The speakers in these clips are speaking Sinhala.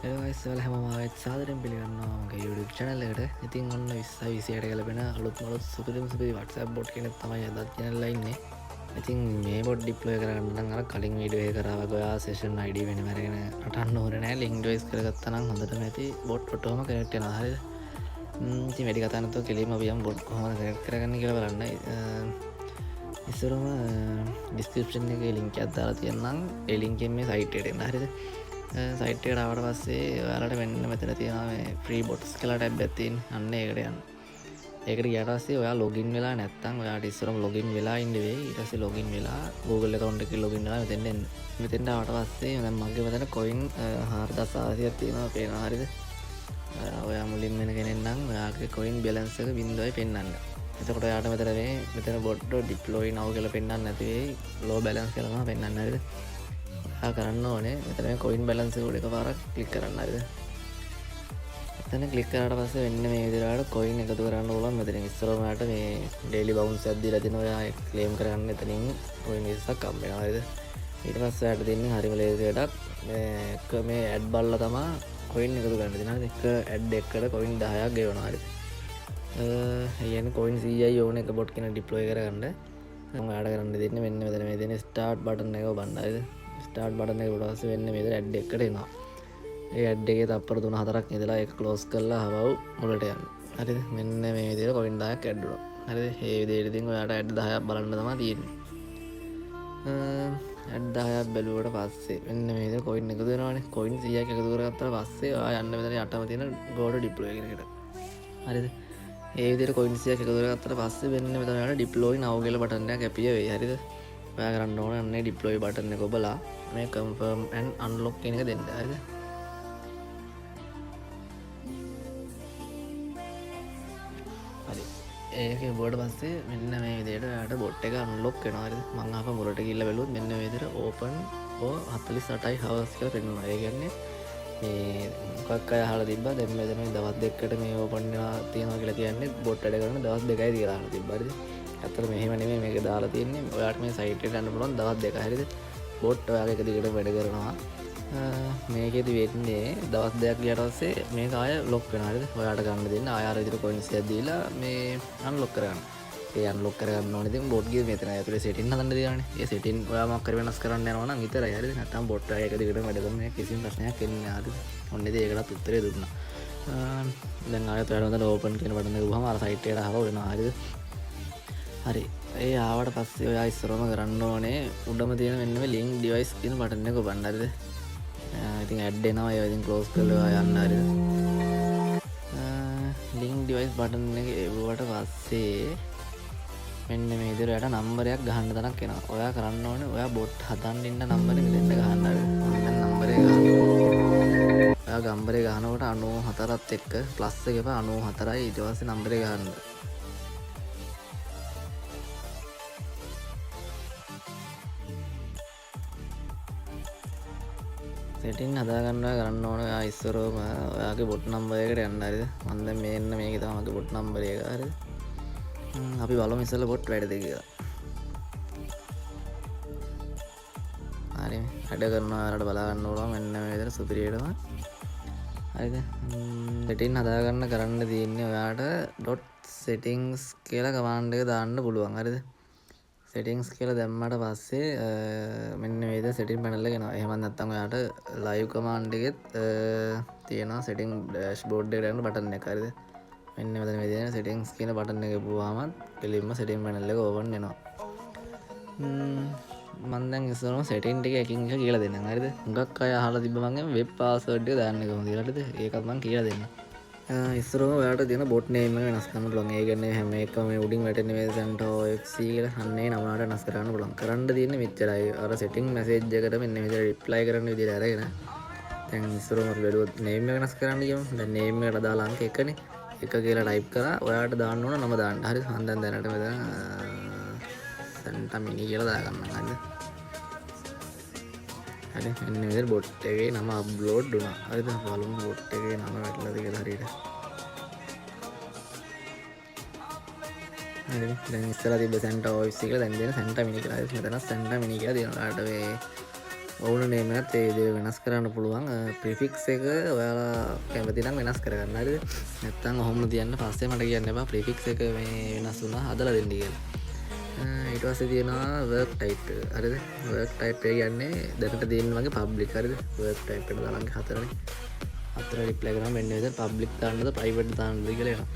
Hello guys, හැමෝම ආයෙත් සාදරයෙන් පිළිගන්නවා මගේ YouTube channel එකට. ඉතින් ඔන්න 20 20ට ගැලපෙන අලුත්ම සුපිරිම සුපිරි WhatsApp bot කෙනෙක් තමයි අදත් channel එකේ ඉන්නේ. ඉතින් මේ bot deploy කරගන්න නම් අර කලින් වීඩියෝ එකේ කරා වගේ ඔයා session ID වෙනම අරගෙන රටන්න ඕනේ නැහැ. link device කරගත්තා නම් හොඳටම ඇති bot ඔටෝම connect වෙනවා. හරිද? ඉතින් වැඩි කතා නැතුව කෙලින්ම අපි යමු bot කොහොමද connect කරගන්නේ කියලා බලන්න. ඉස්සරම description එකේ link එකක් දාලා තියෙනනම් ඒ link එකෙන් මේ site එකට එන්න. හරිද? සයිට් එකට ආවට පස්සේ ඔයාලට මෙන්න මෙතන තියෙනවා මේ free bots කියලා ටැබ් එකක් තියෙන. අන්න ඒකට යන්න. ඒකට ගියාට පස්සේ ඔයා login වෙලා නැත්නම් ඔයාට ඉස්සරම login වෙලා ඉන්න වෙයි. ඊට පස්සේ login වෙලා Google account එකේ login වෙලා මෙතෙන් එන්න. මෙතෙන්ට ආවට පස්සේ දැන් මගේ මෙතන coin 4600ක් තියෙනවා පේනවා. හරිද? ඔයා මුලින් වෙන කෙනෙක් නම් ඔයාගේ coin balance එක 0යි පෙන්වන්න. එතකොට ඔයාට මෙතන bot deploy now කියලා පෙන්වන්න නැති වෙයි. low balance කියලා තමයි පෙන්වන්න. හරිද? කරන්න ඕනේ මෙතන කොයින් බැලන්ස් එක උඩ එකපාරක් ක්ලික් කරන්න. හරිද? එතන ක්ලික් කරාට පස්සේ වෙන්න මේ විදිහට කොයින් එකතු කරන්න ඕන. මෙතන ඉස්සරහම යාට මේ ඩේලි බවුන්ස් එකක් දීලා දෙනවා. ඔයා ක්ලේම් කරගන්න එතනින් කොයින් 20ක් හම්බ වෙනවා. හරිද? ඊට පස්සේ යාට දෙන්නේ හරිම ලේසියටක් මේ ඇඩ් බලලා තමයි කොයින් එකතු කරන්න දෙනවා. හරිද? එක ඇඩ් එකකට කොයින් 10ක් ගෙවනවා. හරිද? කියන්නේ කොයින් 100යි ඕන එක බොට් කෙනෙක් ඩිප්ලොයි කරගන්න. මම ඔයාලට කරන්න දෙන්නේ මෙන්න මෙතන මේ දෙන ස්ටාර්ට් බටන් එක ඔබන්න. හරිද? ස්ටාර්ට් බටන් එක උඩ පස්සේ වෙන්නේ මේ ඇඩ් එකකට එනවා. ඒ ඇඩ් එකේ තප්පර 3-4ක් ඉඳලා ඒක ක්ලෝස් කරලා හවව් මුලට යන්න. හරිද? මෙන්න මේ විදිහට කොයින් 10ක් ඇඩ් වුණා. හරිද? මේ විදිහට ඉතින් ඔයාට ඇඩ් 10ක් බලන්න තමයි තියෙන්නේ. ඇඩ් 10ක් බැලුවට පස්සේ මෙන්න මේ විදිහට කොයින් එකතු වෙනවානේ. කොයින් 100ක් එකතු කරගත්තාට පස්සේ ඔයා යන්න මෙතන යටම තියෙන ගෝඩ ඩිප්ලොයි කියන එකට. හරිද? මේ විදිහට කොයින් 100ක් එකතු කරගත්තාට පස්සේ වෙන්න මෙතන ඔයාලට ඩිප්ලොයි now කියලා බටන් එකක් ඇපිය වෙයි. හරිද? ඔයා කරන්න ඕනේ අන්නේ ඩිප්ලොයි බටන් එක ඔබලා මේ confirm and unlock කියන එක දෙන්න. හරිද? හරි. ඒක බෝඩ පස්සේ මෙන්න මේ විදිහට ඔයාට bot එක unlock වෙනවා. හරිද? මම ආපහු මුලට ගිහිල්ලා බැලුවොත් මෙන්න මේ විදිහට open for 48යි hours කියලා පෙන්නනවා. ඒ කියන්නේ මේ මොකක් අය අහලා තිබ්බා දැන් මෙතන දවස් දෙකකට මේ open වෙනවා තියෙනවා කියලා කියන්නේ bot වැඩ කරන දවස් දෙකයි කියලා අහලා තිබ්බා. හරිද? ඇත්තට මෙහෙම නෙමෙයි මේක දාලා තියෙන්නේ. ඔයාලට මේ සයිට් එකට යන්න පුළුවන් දවස් දෙකක්. හරිද? බොට් ඔයාගේ එක දිගට වැඩ කරනවා. මේකෙදි වෙන්නේ දවස් දෙකක් ගියාට පස්සේ මේක ආය ලොක් වෙනවා. හරිද? ඔයාලට ගන්න දෙන්න ආය අර විදිහට කොයින්ස් එකක් දීලා මේ අන්ලොක් කරගන්න. ඒ අන්ලොක් කරගන්න ඕනේ ඉතින් බොට් ගියේ මෙතන ඇතුලේ සෙටින් හදන්න දෙනවානේ. ඒ සෙටින් ඔයා මොකක් කර වෙනස් කරන්න යනවා නම් විතරයි. හරිද? නැත්නම් බොට් ඔයා එක දිගට වැඩ කරන කිසිම ප්‍රශ්නයක් එන්නේ නැහැ. හරිද? ඔන්න ඉතින් ඒකටත් උත්තරේ දුන්නා. දැන් ආයෙත් ඔයාලා හොඳට ඕපන් කියන බටන් එක ගහම අර සයිට් එකට ආව වෙනවා. හරිද? හරි. ඒ ආවට පස්සේ ඔයා ඉස්සරම කරන්න ඕනේ උඩම තියෙන මෙන්න මේ link device කියන බටන් එක ඔබන්න. හරිද? ඉතින් ඇඩ් එනවා. ඒක ඉතින් ක්ලෝස් කරලා යන්න. හරිද? link device බටන් එක එවුවට පස්සේ මෙන්න මේ විදිහට ඔයාට නම්බරයක් ගහන්න තරක් එනවා. ඔයා කරන්න ඕනේ ඔයා bot හදන්න ඉන්න නම්බරේ මෙතෙන්ට ගහන්න. හරිද? මම නම්බරේ ගහනවා. ඔයා නම්බරේ ගහනකොට 94ත් එක්ක ප්ලස් එක එපා 94යි ඊට පස්සේ නම්බරේ ගහන්න. සෙටින් හදාගන්නවා කරන්න ඕන. ඔයා ඉස්සරෝම ඔයාගේ බොට් නම්බර් එකට යන්න. හරිද? මම දැන් මෙන්න මේක තමයි මගේ බොට් නම්බර් එක. හරිද? අපි බලමු ඉස්සෙල්ලා බොට් වැඩද කියලා. හරි. වැඩ කරනවා ඔයාලට බලා ගන්න ඕන මෙන්න මේ විදිහට සුපිරියටම. හරිද? සෙටින් හදාගන්න කරන්න තියෙන්නේ ඔයාට .settings කියලා කමාන්ඩ් එක දාන්න පුළුවන්. හරිද? settings කියලා දැම්මට පස්සේ මෙන්න මේ විදිහට setting panel එක එනවා. එහෙම නැත්නම් ඔයාට live command එකෙත් තියෙනවා setting dashboard එකට යන බටන් එක. හරිද? මෙන්න මෙතන මේ තියෙන settings කියන බටන් එක පුවාම කෙලින්ම setting panel එක open වෙනවා. මම දැන් ඉස්සරම setting ටික එකින් එක කියලා දෙන්නම්. හරිද? හුඟක් අය අහලා තිබ්බ මම web password එක දාන්න කොහොමද කියලා. හරිද? ඒකත් මම කියලා දෙන්නම්. ඉස්සරම ඔයාට තියෙන bot name එක වෙනස් කරන්න පුළුවන්. ඒ කියන්නේ හැම එකම මේ උඩින් වැටෙන මේ CentOFC කියලා අන්නේ නම වලට වෙනස් කරන්න පුළුවන්. කරන්න තියෙන්නේ මෙච්චරයි. අර setting message එකට මෙන්න මෙතන reply කරන්න විදිහට අරගෙන දැන් ඉස්සරම අපි බැලුවොත් name එක වෙනස් කරන්න කියමු. දැන් name එකට දාලා අංක 1නේ. 1 කියලා type කරා. ඔයාට දාන්න ඕන නම දාන්න. හරිද? මම දැන් දැනට මෙතන Santa Mini කියලා දාගන්නම්. හරිද? හරි. මෙන්න මේ විදිහට bot එකේ නම upload වුණා. හරිද? බලමු bot එකේ නම වැටලාද කියලා හරියට. හරි. දැන් ඉස්සරහ තිබ්බ Santa OFC කියලා දැන් දෙන Santa Mini කියලා. මෙතන Santa Mini කියලා දෙනවා. ඔයාලට මේ ඕන නේම් එකත් ඒ විදිහට වෙනස් කරන්න පුළුවන්. ප්‍රිෆික්ස් එක ඔයාලා කැමති නම් වෙනස් කරගන්න. හරිද? නැත්නම් ඔහොම තියන්න. පස්සේ මට කියන්න එපා ප්‍රිෆික්ස් එක මේ වෙනස් වුණා හදලා දෙන්න කියලා. ඊට පස්සේ තියෙනවා work type එක. හරිද? work type එක කියන්නේ දැනට තියෙන වගේ public. හරිද? work type එක දාලා හතරනේ. හතර රිප්ලයි කරනවා මෙන්න විදිහට public දාන්නද private දාන්නද කියලා එනවා.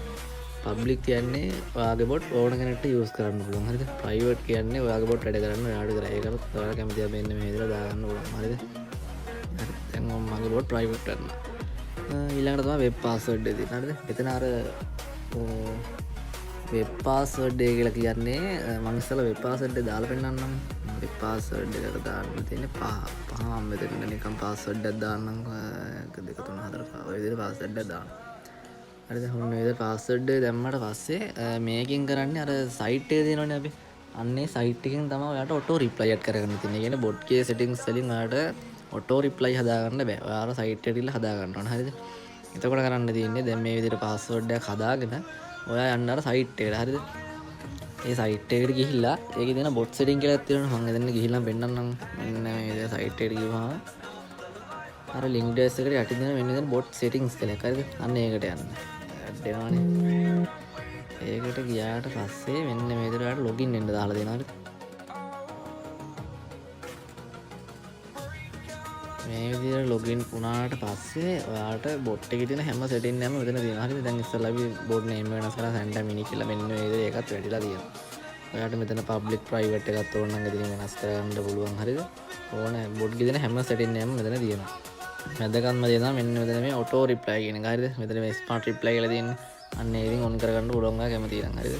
public කියන්නේ ඔයාගේ bot ඕන කෙනෙක්ට use කරන්න පුළුවන්. හරිද? private කියන්නේ ඔයාගේ bot වැඩ කරන්න ඔයාට කරා. ඒකත් ඔයාලා කැමති දා මෙන්න මේ විදිහට දාගන්න පුළුවන්. හරිද? හරි. දැන් මගේ bot private කරනවා. ඊළඟට තමයි web password එක තියෙන. හරිද? එතන අර වෙබ් පාස්වර්ඩ් එක කියලා කියන්නේ මම ඉස්සෙල්ලා වෙබ් පාස්වර්ඩ් එක දාලා පෙන්නන්නම්. වෙබ් පාස්වර්ඩ් එකට දාන්න තියෙන්නේ පහ මෙතන නිකන් පාස්වර්ඩ් එකක් දාන්නම් 1 2 3 4 5 ඔය විදිහට පාස්වර්ඩ් එකක් දාන්න. හරිද? ඔන්න ඔය විදිහට පාස්වර්ඩ් එක දැම්මට පස්සේ මේකෙන් කරන්නේ අර සයිට් එකේ තියෙනවනේ අපි. අන්නේ සයිට් එකෙන් තමයි ඔයාලට ඔටෝ රිප්ලයි එකක් කරගන්න තියෙන්නේ. ඒ කියන්නේ බොට් කේ සෙටින්ග්ස් වලින් ඔයාලට ඔටෝ රිප්ලයි හදාගන්න බෑ. ඔයාලා සයිට් එකට ගිහලා හදා ගන්න ඕන. හරිද? එතකොට කරන්න තියෙන්නේ දැන් මේ විදිහට පාස්වර්ඩ් එකක් හදාගෙන ඔයා යන්න අර සයිට් එකට. හරිද? ඒ සයිට් එකට ගිහිල්ලා ඒකේ තියෙන බොට් සෙටින් කියලා තියෙනවා. මම එතන ගිහිල්ලා පෙන්නන්නම්. මෙන්න මේ විදිහට සයිට් එකට ගිහුවාම අර ලින්ක් ඩ්‍රෙස් එකට යටින් දෙන මෙන්න මෙතන බොට් සෙටින්ග්ස් කියලා. හරිද? අන්න ඒකට යන්න. ඇඩ් වෙනවනේ. ඒකට ගියාට පස්සේ මෙන්න මේ විදිහට ලොගින් වෙන්න දාලා දෙනවා. හරිද? මේ විදිහට ලොගින් වුණාට පස්සේ ඔයාලට බොට් එකේ තියෙන හැම සෙටින් එකම මෙතන තියෙනවා. හරිද? දැන් ඉස්සෙල්ලා අපි බොට් නේම් එක වෙනස් කරලා සැන්ටා මිනි කියලා මෙන්න මේ විදිහට ඒකත් වැඩිලා තියෙනවා. ඔයාලට මෙතන පබ්ලික් ප්‍රයිවට් එකත් ඕන නම් ඉතින් වෙනස් කරගන්න පුළුවන්. හරිද? ඕන බොට් එකේ තියෙන හැම සෙටින් එකම මෙතන තියෙනවා. වැදගත්ම දේ තමයි මෙන්න මෙතන මේ ඔටෝ රිප්ලයි කියන එක. හරිද? මෙතන මේ ස්මාර්ට් රිප්ලයි කියලා තියෙන්නේ. අන්න ඒක ඉතින් ඔන් කරගන්න පුළුවන් ඔයා කැමති නම්. හරිද?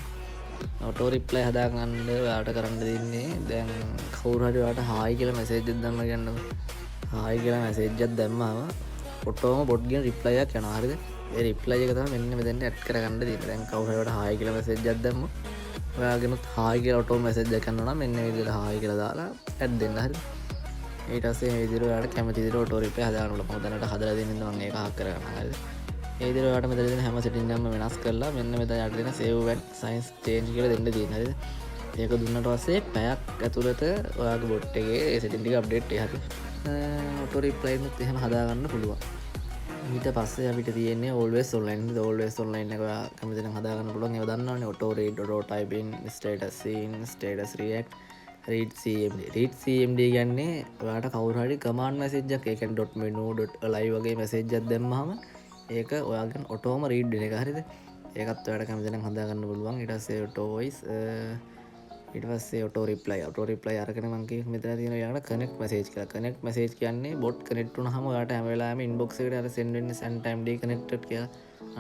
ඔටෝ රිප්ලයි හදාගන්න ඔයාලට කරන්න දෙන්නේ දැන් කවුරු හරි ඔයාලට හායි කියලා මැසේජ් එකක් දාන්න කියන්නකො. හායි කියලා මැසේජ් එකක් දැම්මම ඔටෝම බොට් ගෙන් රිප්ලයි එකක් යනවා. හරිද? ඒ රිප්ලයි එක තමයි මෙන්න මෙතෙන්ට ඇඩ් කරගන්න දෙන්නේ. දැන් කවුරු හරි ඔයාලට හායි කියලා මැසේජ් එකක් දැම්මොත් ඔයාගෙනුත් හායි කියලා ඔටෝ මැසේජ් එකක් යනවා නම් මෙන්න මේ විදිහට හායි කියලා දාලා ඇඩ් දෙන්න. හරිද? ඊට පස්සේ මේ විදිහට ඔයාලට කැමති විදිහට ඔටෝ රිප්ලයි හදාගන්න පුළුවන්. මම දැනට හදලා දෙන්නේ මම ඒක හක් කරගන්නවා. හරිද? ඒ විදිහට ඔයාලට මෙතන තියෙන හැම සෙටින් එකක්ම වෙනස් කරලා මෙන්න මෙතන යට දෙන save and signs change කියලා දෙන්න තියෙනවා. හරිද? ඒක දුන්නට පස්සේ පැයක් ඇතුළත ඔයාගේ බොට් එකේ ඒ සෙටින් ටික අප්ඩේට් වෙයි. හරිද? ඔටෝ රිප්ලයි එකත් එහෙම හදාගන්න පුළුවන්. ඊට පස්සේ අපිට තියෙන්නේ always online. always online එක ඔයා කැමති නම් හදාගන්න පුළුවන්. ඒව දන්නවනේ auto read, auto type in, status scene, status react, read cmd. read cmd කියන්නේ ඔයාට කවුරු හරි command message එකක්, ඒ කියන්නේ .menu, .alive වගේ message එකක් දැම්මම ඒක ඔයාගෙන් ඔටෝම read වෙන එක. හරිද? ඒකත් ඔයාට කැමති නම් හදාගන්න පුළුවන්. ඊට පස්සේ auto voice, ඊට පස්සේ auto reply අරගෙන මම කිව්ව මෙතන තියෙන යාට connect message කියලා. connect message කියන්නේ bot connect වුණාම ඔයාට හැම වෙලාවෙම inbox එකට අර send වෙන්නේ send time deconnected කියලා.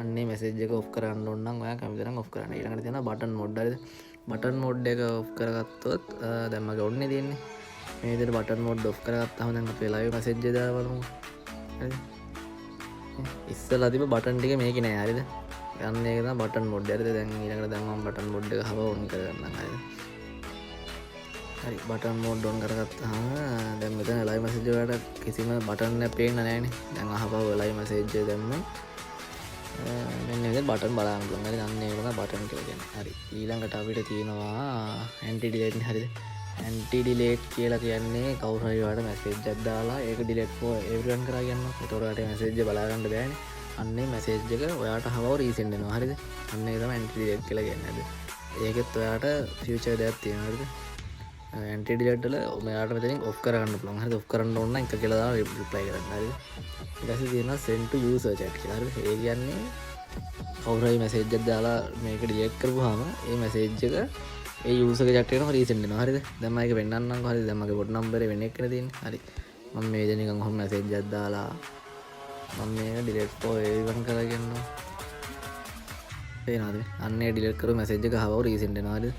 අන්නේ message එක off කරන්න ඕන නම් ඔයා කැමති නම් off කරන්න. ඊළඟට තියෙනවා button mode. හරිද? button mode එක off කරගත්තොත් දැන් මගේ ඔන්නේ තියෙන්නේ. මේ විදිහට button mode off කරගත්තාම දැන් අපි live message එක දාලා බලමු. හරිද? ඉස්සෙල්ලා තිබ්බ button ටික මේකේ නෑ. හරිද? ගන්න එක තමයි button mode. හරිද? දැන් ඊළඟට දැන් මම button mode එක හව on කරගන්නම්. හරිද? හරි බටන් මෝඩ් ඔන් කරගත්තාම දැන් මෙතන ලයිව් මැසේජ් වලට කිසිම බටන් එකක් පේන්නේ නැහැනේ. දැන් අහපුව ලයිව් මැසේජ් එක දැම්ම මෙන්න මේ බටන් බලන්න පුළුවන්. හරි අන්න ඒක තමයි බටන් කියලා කියන්නේ. හරි ඊළඟට අපිට තියෙනවා ඇන්ටි ඩිලීට්. හරිද? ඇන්ටි ඩිලීට් කියලා කියන්නේ කවුරු හරි ඔයාලට මැසේජ් එකක් දාලා ඒක ඩිලීට් for everyone කරා කියනවා. ඒතකොට ඔයාලට මැසේජ් එක බලා ගන්න බෑනේ. අන්නේ මැසේජ් එක ඔයාලට අහවව රීසෙන්ඩ් වෙනවා. හරිද? අන්න ඒක තමයි ඇන්ටි ඩිලීට් කියලා කියන්නේ. හරිද? ඒකෙත් ඔයාලට ෆියුචර් දෙයක් තියෙනවා. හරිද? ඇන්ටි ඩිලීට් වල ඔයාලට මෙතනින් ඔෆ් කරගන්න පුළුවන්. හරිද? ඔෆ් කරන්න ඕන නම් එක කියලා දාලා රිප්ලයි කරන්න. හරිද? ඊට පස්සේ තියෙනවා send to user chat කියලා. හරිද? ඒ කියන්නේ කවුරු හරි මැසේජ් එකක් දාලා මේක ඩිලීට් කරපුවාම ඒ මැසේජ් එක ඒ යූසර් ගේ chat එකට රීසෙන්ඩ් වෙනවා. හරිද? දැන් මම ඒක වෙන්නන්නම්කෝ. හරිද? දැන් මගේ බොට් නම්බර් එක වෙන එකනේ තියෙන්නේ. හරි. මම මේ විදිහට නිකන් ඔහොම මැසේජ් එකක් දාලා මම මේක ඩිලීට් for everyone කරලා කියනවා. පේනවද? අන්නේ ඩිලීට් කරු මැසේජ් එක ආවව රීසෙන්ඩ් වෙනවා. හරිද?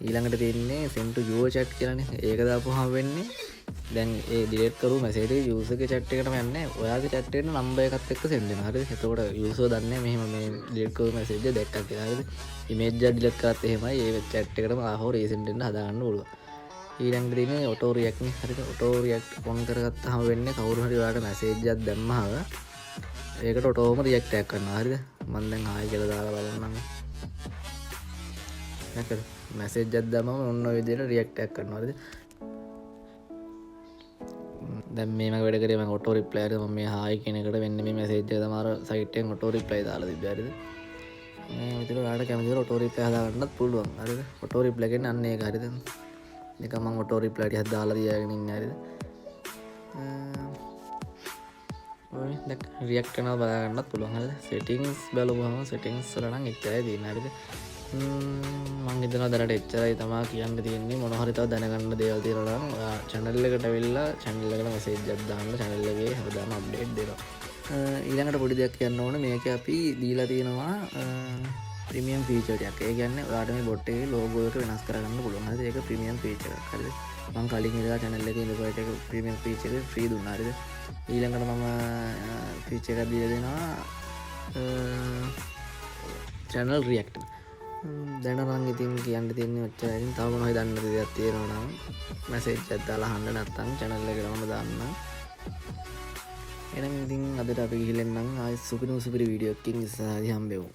ඊළඟට තියෙන්නේ send to your chat කියලානේ. ඒක දාපුවාම වෙන්නේ දැන් ඒ ඩිලීට් කරු මැසේජ් එක යූසර් ගේ chat එකටම යන්නේ. ඔයාගේ chat එකට නම්බර් එකත් එක්ක send වෙනවා. හරිද? එතකොට යූසර් දන්නේ මෙහෙම මේ ඩිලීට් කරු මැසේජ් එක දැක්කා කියලා. හරිද? ඉමේජ් එක ඩිලීට් කරත් එහෙමයි ඒ chat එකටම ආවව රීසෙන්ඩ් වෙන්න හදාගන්න පුළුවන්. ඊළඟට තියෙන්නේ auto react නේ. හරිද? auto react on කරගත්තාම වෙන්නේ කවුරු හරි ඔයාලට මැසේජ් එකක් දැම්මම ඒකට ඔටෝම රියැක්ට් එකක් කරනවා. හරිද? මම දැන් ආයෙ කියලා දාලා බලන්නම්. නැකද? මැසේජ් එකක් දැම්මම ඔන්න ඔය විදිහට රියැක්ට් එකක් කරනවා. හරිද? දැන් මේ මම වැඩ කරේ මම ඔටෝ රිප්ලයි කරේ මම මේ හායි කියන එකට වෙන්න මේ මැසේජ් එක තමයි අර සයිට් එකෙන් ඔටෝ රිප්ලයි දාලා තිබ්බේ හරිද මේ විතර ඔයාලට කැමති දේ ඔටෝ රිප්ලයි හදා ගන්නත් පුළුවන් හරිද ඔටෝ රිප්ලයි කියන්නේ අන්න ඒක හරිද නිකන් මම ඔටෝ රිප්ලයි ටිකක් දාලා තියාගෙන ඉන්නේ හරිද ඔය දැන් රියැක්ට් කරනවා බලා ගන්නත් පුළුවන් හරිද සෙටින්ග්ස් බලපුවම සෙටින්ග්ස් වල නම් එච්චරයි තියෙන්නේ හරිද මං හිතනවා දැනට එච්චරයි තමයි කියන්න තියෙන්නේ මොනවා හරි තව දැනගන්න දේවල් තියෙනවා නම් ඔයා channel එකට ඇවිල්ලා channel එකට message එකක් දාන්න channel එකේ හැමදාම update දෙනවා ඊළඟට පොඩි දෙයක් කියන්න ඕනේ මේක අපි දීලා තියෙනවා ප්‍රීමියම් ෆීචර් එකක් ඒ කියන්නේ ඔයාලට මේ bot එකේ logo එක වෙනස් කරගන්න පුළුවන් හරිද ඒක ප්‍රීමියම් ෆීචර් එකක් හරිද මං කලින් ඉඳලා channel එකේ ඉඳපුවට ඒක ප්‍රීමියම් ෆීචර් එක ෆ්‍රී දුන්නා හරිද ඊළඟට මම ෆීචර් එකක් දීලා දෙනවා channel react දැනනම් ඉතින් කියන්න තියෙන්නේ ඔච්චරයි. ඉතින් තව මොනවද දන්න දෙයක් තියෙනවා නම් මැසේජ් එකක් දාලා අහන්න නැත්නම් channel එකටම දාන්න. එහෙනම් ඉතින් අදට අපි ගිහින් එන්නම් ආයෙත් සුපිරි වීඩියෝ එකකින් ඉස්සරහදී හම්බෙමු.